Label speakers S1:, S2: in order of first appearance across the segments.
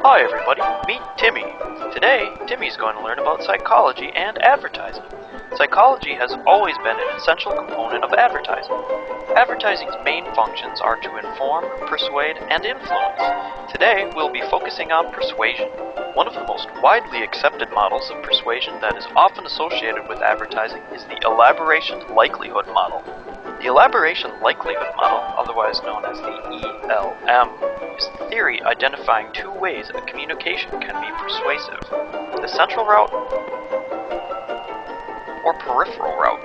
S1: Hi everybody, meet Timmy. Today, Timmy's going to learn about psychology and advertising. Psychology has always been an essential component of advertising. Advertising's main functions are to inform, persuade, and influence. Today, we'll be focusing on persuasion. One of the most widely accepted models of persuasion that is often associated with advertising is the elaboration likelihood model. The elaboration likelihood model, otherwise known as the ELM, is the theory identifying two ways a communication can be persuasive: the central route or peripheral route.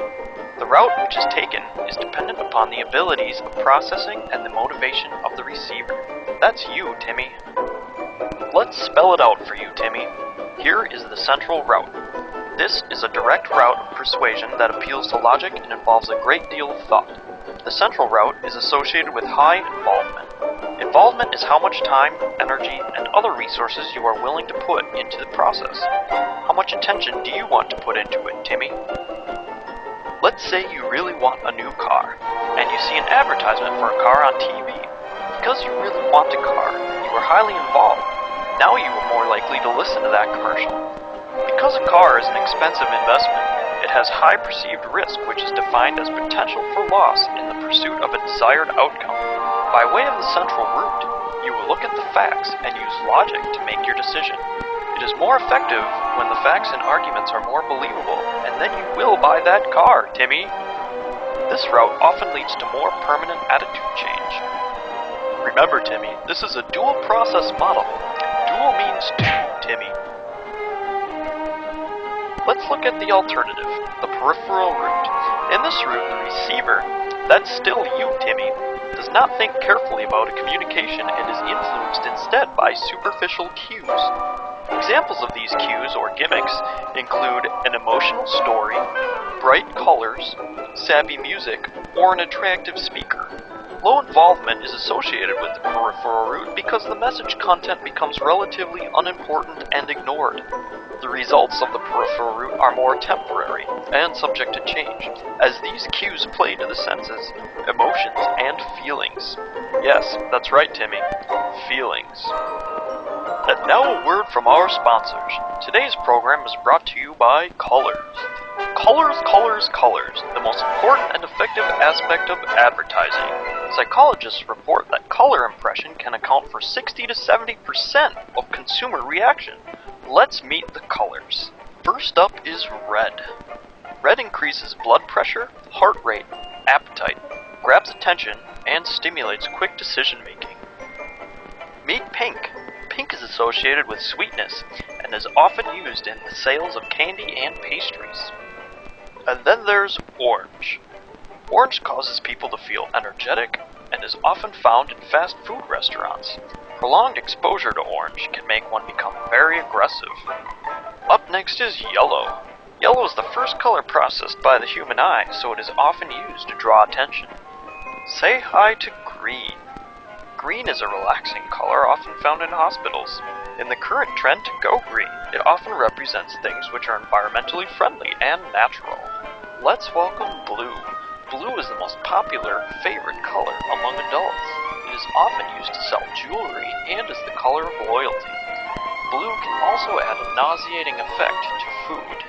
S1: The route which is taken is dependent upon the abilities of processing and the motivation of the receiver. That's you, Timmy. Let's spell it out for you, Timmy. Here is the central route. This is a direct route of persuasion that appeals to logic and involves a great deal of thought. The central route is associated with high involvement. Involvement is how much time, energy, and other resources you are willing to put into the process. How much attention do you want to put into it, Timmy? Let's say you really want a new car, and you see an advertisement for a car on TV. Because you really want a car, you are highly involved. Now you are more likely to listen to that commercial. Because a car is an expensive investment, it has high perceived risk, which is defined as potential for loss in the pursuit of a desired outcome. By way of the central route, you will look at the facts and use logic to make your decision. It is more effective when the facts and arguments are more believable, and then you will buy that car, Timmy. This route often leads to more permanent attitude change. Remember, Timmy, this is a dual process model. Dual means two, Timmy. Let's look at the alternative, the peripheral route. In this route, the receiver, that's still you, Timmy, does not think carefully about a communication and is influenced instead by superficial cues. Examples of these cues or gimmicks include an emotional story, bright colors, sappy music, or an attractive speaker. Low involvement is associated with the peripheral route because the message content becomes relatively unimportant and ignored. The results of the peripheral route are more temporary and subject to change, as these cues play to the senses, emotions, and feelings. Yes, that's right, Timmy. Feelings. And now a word from our sponsors. Today's program is brought to you by colors. Colors, colors, colors, the most important and effective aspect of advertising. Psychologists report that color impression can account for 60 to 70% of consumer reaction. Let's meet the colors. First up is red. Red increases blood pressure, heart rate, appetite, grabs attention, and stimulates quick decision making. Meet pink. Pink is associated with sweetness and is often used in the sales of candy and pastries. And then there's orange. Orange causes people to feel energetic and is often found in fast food restaurants. Prolonged exposure to orange can make one become very aggressive. Up next is yellow. Yellow is the first color processed by the human eye, so it is often used to draw attention. Say hi to green. Green is a relaxing color often found in hospitals. In the current trend to go green, it often represents things which are environmentally friendly and natural. Let's welcome blue. Blue is the most popular favorite color among adults. It is often used to sell jewelry and is the color of loyalty. Blue can also add a nauseating effect to food.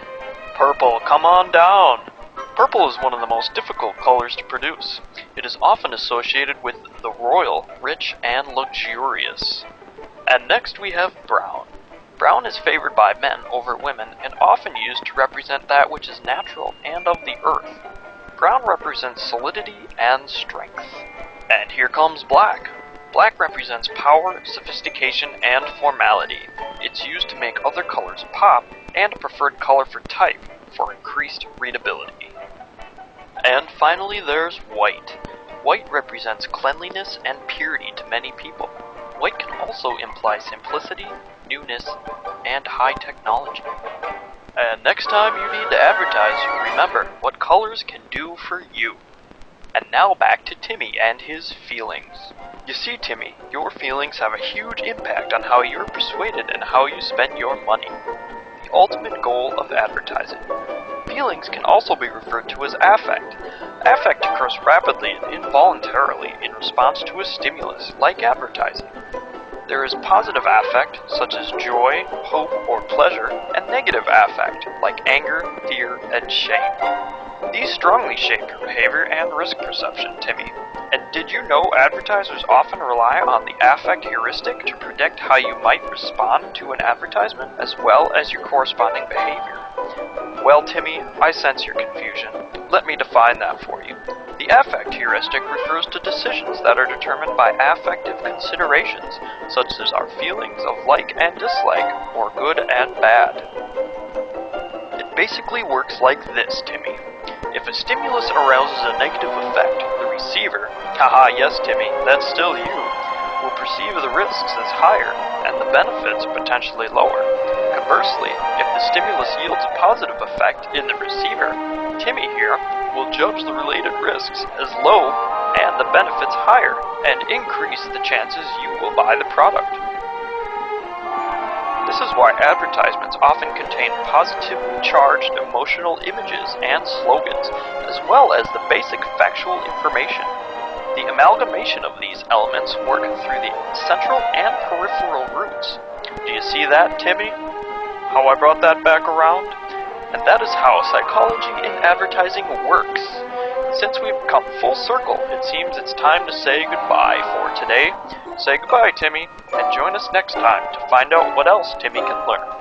S1: Purple, come on down! Purple is one of the most difficult colors to produce. It is often associated with the royal, rich, and luxurious. And next we have brown. Brown is favored by men over women and often used to represent that which is natural and of the earth. Brown represents solidity and strength. And here comes black. Black represents power, sophistication, and formality. It's used to make other colors pop and a preferred color for type for increased readability. And finally there's white. White represents cleanliness and purity to many people. White can also imply simplicity, newness, and high technology. And next time you need to advertise, remember what colors can do for you. And now back to Timmy and his feelings. You see, Timmy, your feelings have a huge impact on how you're persuaded and how you spend your money. The ultimate goal of advertising. Feelings can also be referred to as affect. Affect occurs rapidly and involuntarily in response to a stimulus, like advertising. There is positive affect, such as joy, hope, or pleasure, and negative affect, like anger, fear, and shame. These strongly shape your behavior and risk perception, Timmy. And did you know advertisers often rely on the affect heuristic to predict how you might respond to an advertisement, as well as your corresponding behavior? Well, Timmy, I sense your confusion. Let me define that for you. The affect heuristic refers to decisions that are determined by affective considerations, such as our feelings of like and dislike, or good and bad. It basically works like this, Timmy. If a stimulus arouses a negative effect, the receiver, haha, yes, Timmy, that's still you, will perceive the risks as higher and the benefits potentially lower. Conversely, if the stimulus yields a positive effect in the receiver, Timmy here will judge the related risks as low and the benefits higher and increase the chances you will buy the product. This is why advertisements often contain positively charged emotional images and slogans, as well as the basic factual information. The amalgamation of these elements work through the central and peripheral routes. Do you see that, Timmy? How I brought that back around? And that is how psychology in advertising works. Since we've come full circle, it seems it's time to say goodbye for today. Say goodbye, Timmy, and join us next time to find out what else Timmy can learn.